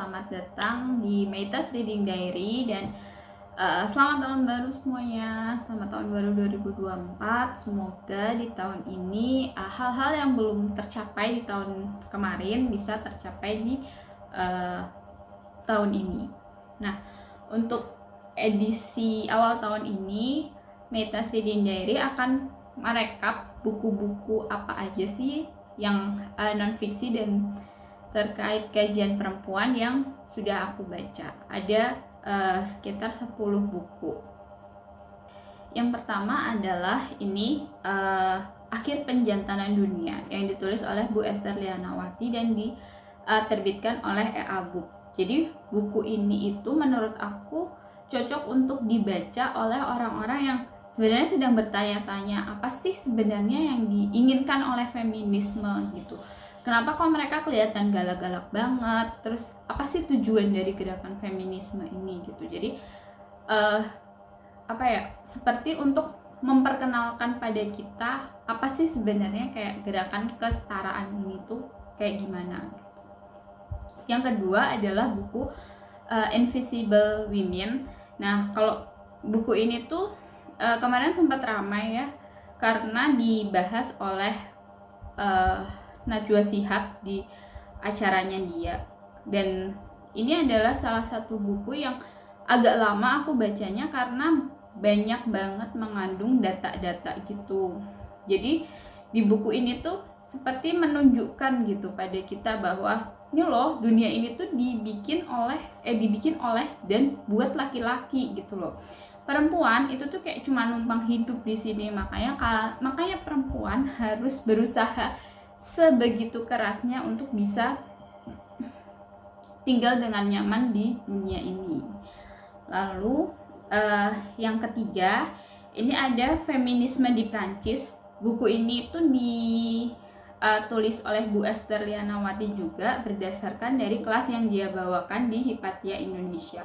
selamat datang di Meitas Reading Diary dan selamat tahun baru semuanya. Selamat tahun baru 2024. Semoga di tahun ini hal-hal yang belum tercapai di tahun kemarin bisa tercapai di tahun ini. Nah, untuk edisi awal tahun ini Meitas Reading Diary akan merekap buku-buku apa aja sih yang non-fiksi dan terkait kajian perempuan yang sudah aku baca. Ada sekitar 10 buku. Yang pertama adalah ini Akhir Penjantanan Dunia yang ditulis oleh Bu Esther Lianawati dan diterbitkan oleh EA Book. Jadi buku ini itu menurut aku cocok untuk dibaca oleh orang-orang yang sebenarnya sedang bertanya-tanya apa sih sebenarnya yang diinginkan oleh feminisme gitu. Kenapa kok mereka kelihatan galak-galak banget? Terus apa sih tujuan dari gerakan feminisme ini gitu? Jadi seperti untuk memperkenalkan pada kita apa sih sebenarnya kayak gerakan kesetaraan ini tuh kayak gimana. Yang kedua adalah buku Invisible Women. Nah, kalau buku ini tuh kemarin sempat ramai ya karena dibahas oleh Najwa Shihab di acaranya dia, dan ini adalah salah satu buku yang agak lama aku bacanya karena banyak banget mengandung data-data gitu. Jadi di buku ini tuh seperti menunjukkan gitu pada kita bahwa ini loh dunia ini tuh dibikin oleh dan buat laki-laki gitu loh. Perempuan itu tuh kayak cuma numpang hidup di sini, makanya perempuan harus berusaha sebegitu kerasnya untuk bisa tinggal dengan nyaman di dunia ini. Lalu yang ketiga, ini ada Feminisme di Prancis. Buku ini itu ditulis oleh Bu Esther Lianawati juga berdasarkan dari kelas yang dia bawakan di Hipatia Indonesia.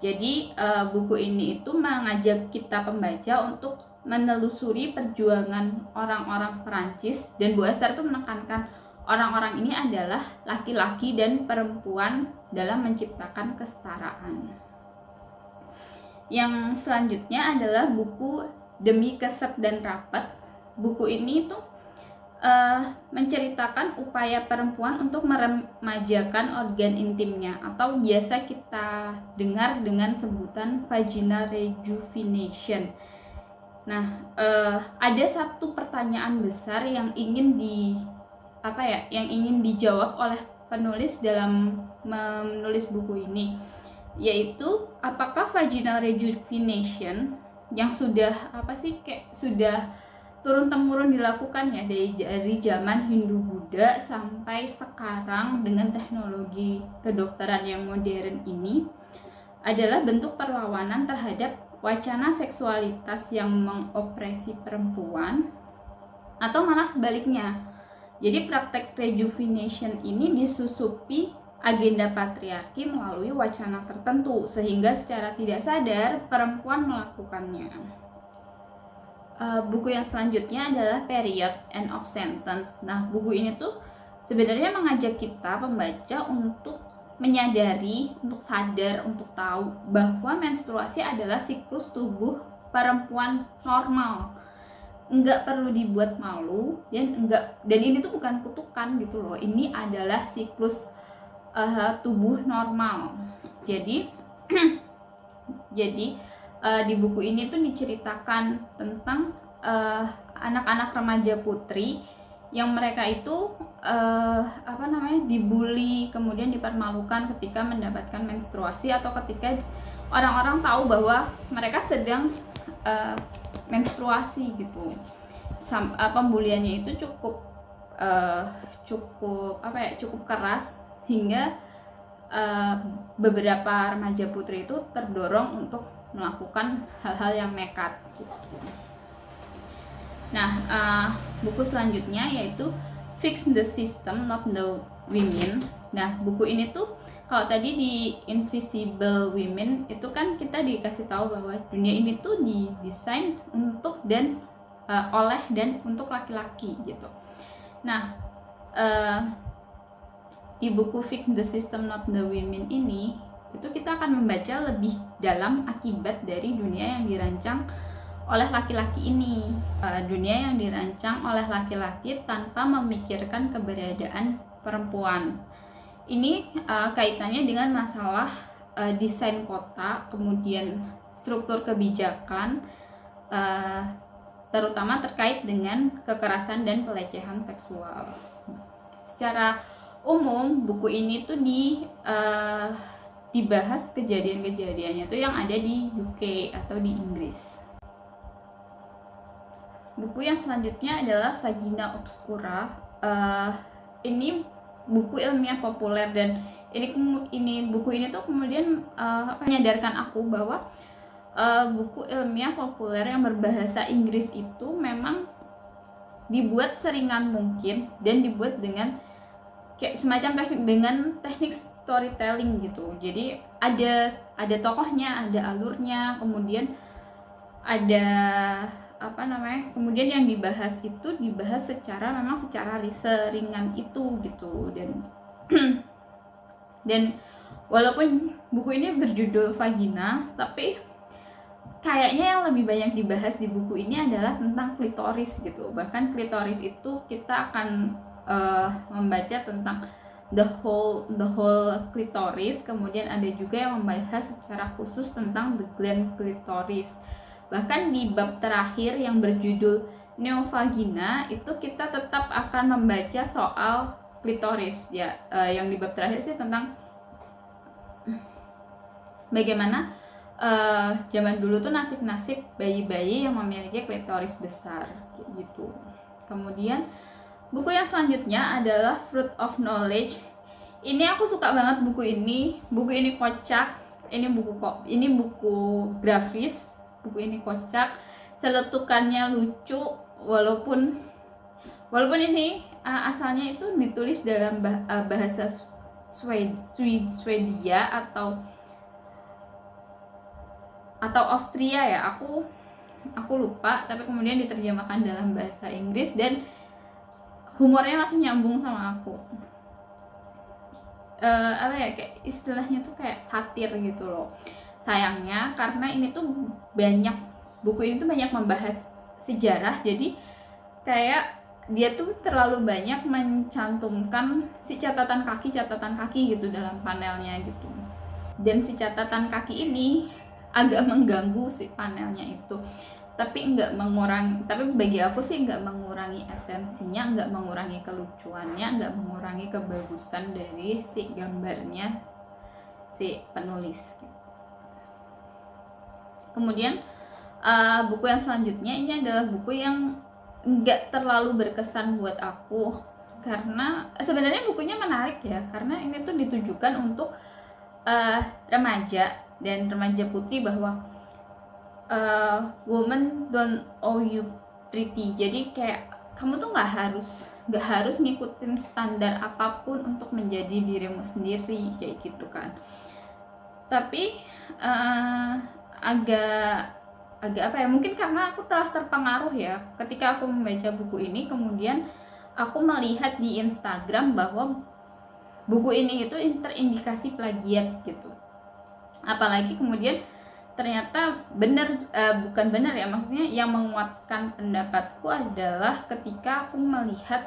Jadi buku ini itu mengajak kita pembaca untuk menelusuri perjuangan orang-orang Perancis, dan Bu Esther itu menekankan orang-orang ini adalah laki-laki dan perempuan dalam menciptakan kesetaraan. Yang selanjutnya adalah buku Demi Keset dan Rapat. Buku ini tuh menceritakan upaya perempuan untuk meremajakan organ intimnya atau biasa kita dengar dengan sebutan vaginal rejuvenation. Nah, ada satu pertanyaan besar yang ingin dijawab oleh penulis dalam menulis buku ini, yaitu apakah vaginal rejuvenation yang sudah turun-temurun dilakukan ya dari zaman Hindu-Buddha sampai sekarang dengan teknologi kedokteran yang modern ini adalah bentuk perlawanan terhadap wacana seksualitas yang mengopresi perempuan, atau malah sebaliknya. Jadi praktek rejuvenation ini disusupi agenda patriarki melalui wacana tertentu sehingga secara tidak sadar perempuan melakukannya. Buku yang selanjutnya adalah Period End of Sentence. Nah, buku ini tuh sebenarnya mengajak kita pembaca untuk menyadari, untuk sadar, untuk tahu bahwa menstruasi adalah siklus tubuh perempuan normal. Enggak perlu dibuat malu dan ini tuh bukan kutukan gitu loh. Ini adalah siklus tubuh normal. Jadi di buku ini tuh diceritakan tentang anak-anak remaja putri yang mereka itu dibully, kemudian dipermalukan ketika mendapatkan menstruasi atau ketika orang-orang tahu bahwa mereka sedang menstruasi gitu. Pembuliannya itu cukup keras hingga beberapa remaja putri itu terdorong untuk melakukan hal-hal yang nekat. Nah, buku selanjutnya yaitu Fix the System, Not the Women. Nah, buku ini tuh kalau tadi di Invisible Women itu kan kita dikasih tahu bahwa dunia ini tuh didesain untuk dan oleh dan untuk laki-laki gitu. Nah, di buku Fix the System Not the Women ini, itu kita akan membaca lebih dalam akibat dari dunia yang dirancang oleh laki-laki ini. Dunia yang dirancang oleh laki-laki tanpa memikirkan keberadaan perempuan. Ini kaitannya dengan masalah desain kota, kemudian struktur kebijakan, terutama terkait dengan kekerasan dan pelecehan seksual. Secara umum buku ini tuh dibahas kejadian-kejadiannya tuh yang ada di UK atau di Inggris. Buku yang selanjutnya adalah Vagina Obscura. Ini buku ilmiah populer, dan buku ini tuh kemudian menyadarkan aku bahwa buku ilmiah populer yang berbahasa Inggris itu memang dibuat seringan mungkin dan dibuat dengan kayak semacam teknik storytelling gitu. Jadi ada tokohnya, ada alurnya, kemudian ada kemudian yang dibahas itu dibahas secara seringan itu gitu. Dan walaupun buku ini berjudul Vagina, tapi kayaknya yang lebih banyak dibahas di buku ini adalah tentang klitoris gitu. Bahkan klitoris itu kita akan membaca tentang the whole klitoris. Kemudian ada juga yang membahas secara khusus tentang the gland klitoris. Bahkan di bab terakhir yang berjudul Neovagina itu kita tetap akan membaca soal klitoris ya. Yang di bab terakhir sih tentang bagaimana zaman dulu tuh nasib bayi-bayi yang memiliki klitoris besar gitu. Kemudian buku yang selanjutnya adalah Fruit of Knowledge. Ini aku suka banget buku ini. Buku ini kocak. Ini buku grafis. Buku ini kocak, celetukannya lucu, walaupun ini asalnya itu ditulis dalam bahasa Swedia atau Austria ya, aku lupa, tapi kemudian diterjemahkan dalam bahasa Inggris dan humornya masih nyambung sama aku. Kayak istilahnya tuh kayak satir gitu loh. Sayangnya karena buku ini tuh banyak membahas sejarah, jadi kayak dia tuh terlalu banyak mencantumkan si catatan kaki gitu dalam panelnya gitu. Dan si catatan kaki ini agak mengganggu si panelnya itu. Tapi bagi aku sih nggak mengurangi esensinya, nggak mengurangi kelucuannya, nggak mengurangi kebagusan dari si gambarnya si penulis gitu. Kemudian buku yang selanjutnya ini adalah buku yang nggak terlalu berkesan buat aku, karena sebenarnya bukunya menarik ya, karena ini tuh ditujukan untuk remaja dan remaja putri, bahwa woman don't owe you pretty. Jadi kayak kamu tuh nggak harus ngikutin standar apapun untuk menjadi dirimu sendiri kayak gitu kan. Tapi agak mungkin karena aku telah terpengaruh ya ketika aku membaca buku ini, kemudian aku melihat di Instagram bahwa buku ini itu terindikasi plagiat gitu. Apalagi kemudian ternyata bukan benar ya, maksudnya yang menguatkan pendapatku adalah ketika aku melihat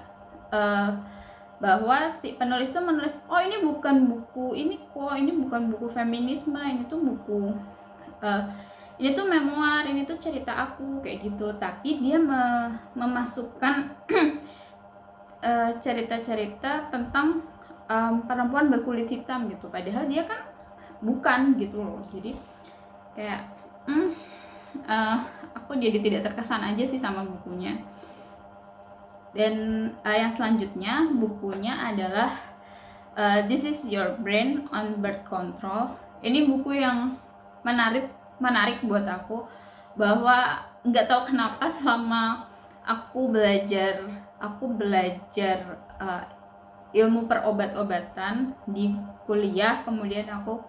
bahwa si penulis itu menulis, oh ini bukan buku feminisme, ini tuh buku ini tuh memoir, ini tuh cerita aku kayak gitu. Tapi dia memasukkan cerita-cerita tentang perempuan berkulit hitam gitu, padahal dia kan bukan gitu loh. Jadi kayak aku jadi tidak terkesan aja sih sama bukunya. Dan yang selanjutnya bukunya adalah This is Your Brain on Birth Control. Ini buku yang menarik buat aku, bahwa nggak tahu kenapa selama aku belajar ilmu perobat-obatan di kuliah, kemudian aku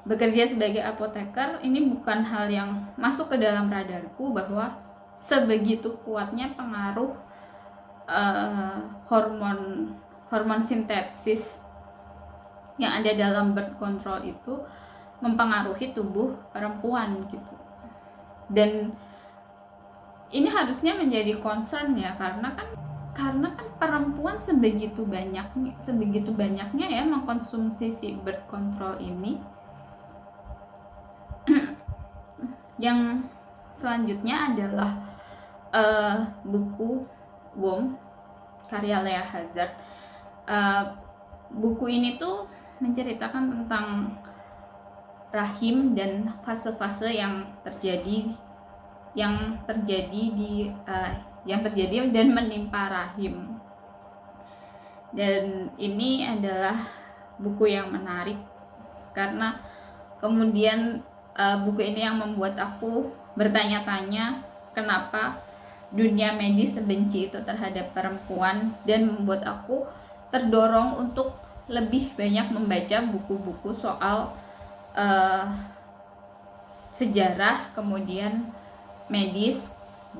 bekerja sebagai apoteker, ini bukan hal yang masuk ke dalam radarku bahwa sebegitu kuatnya pengaruh hormon sintesis yang ada dalam birth control itu mempengaruhi tubuh perempuan gitu. Dan ini harusnya menjadi concern ya, karena kan perempuan sebegitu banyaknya ya mengkonsumsi si birth control ini. Yang selanjutnya adalah buku Womb karya Lea Hazard. Buku ini tuh menceritakan tentang rahim dan fase-fase yang terjadi dan menimpa rahim. Dan ini adalah buku yang menarik karena kemudian buku ini yang membuat aku bertanya-tanya kenapa dunia medis sebenci itu terhadap perempuan, dan membuat aku terdorong untuk lebih banyak membaca buku-buku soal sejarah kemudian medis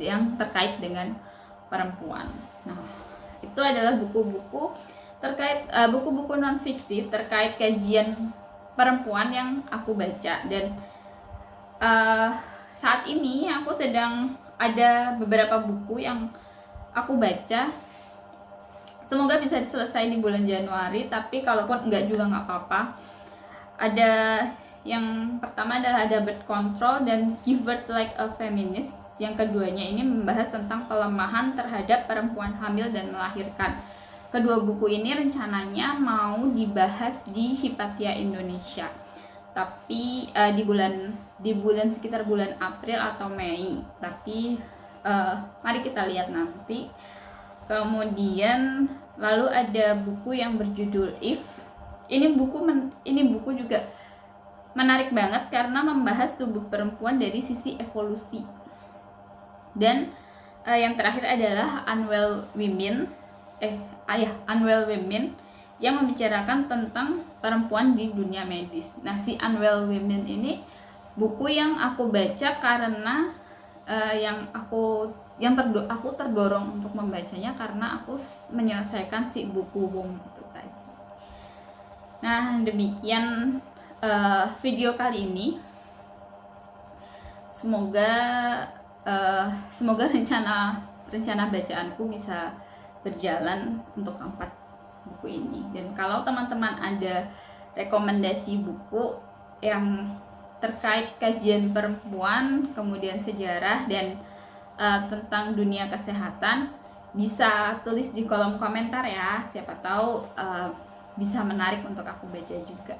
yang terkait dengan perempuan. Nah, itu adalah buku-buku terkait buku-buku non fiksi terkait kajian perempuan yang aku baca. Dan saat ini aku sedang ada beberapa buku yang aku baca. Semoga bisa selesai di bulan Januari, tapi kalaupun enggak juga nggak apa-apa. Ada yang pertama adalah ada Birth Control dan Give Birth Like a Feminist. Yang keduanya ini membahas tentang pelemahan terhadap perempuan hamil dan melahirkan. Kedua buku ini rencananya mau dibahas di Hipatia Indonesia, tapi di bulan sekitar bulan April atau Mei. Tapi mari kita lihat nanti. Kemudian lalu ada buku yang berjudul If. Ini buku juga menarik banget karena membahas tubuh perempuan dari sisi evolusi. Dan yang terakhir adalah Unwell Women yang membicarakan tentang perempuan di dunia medis. Nah, si Unwell Women ini buku yang aku baca karena aku terdorong untuk membacanya karena aku menyelesaikan si buku Womb itu tadi. Nah, demikian video kali ini. Semoga rencana bacaanku bisa berjalan untuk 4 buku ini. Dan kalau teman-teman ada rekomendasi buku yang terkait kajian perempuan, kemudian sejarah dan tentang dunia kesehatan, bisa tulis di kolom komentar ya. Siapa tahu bisa menarik untuk aku baca juga.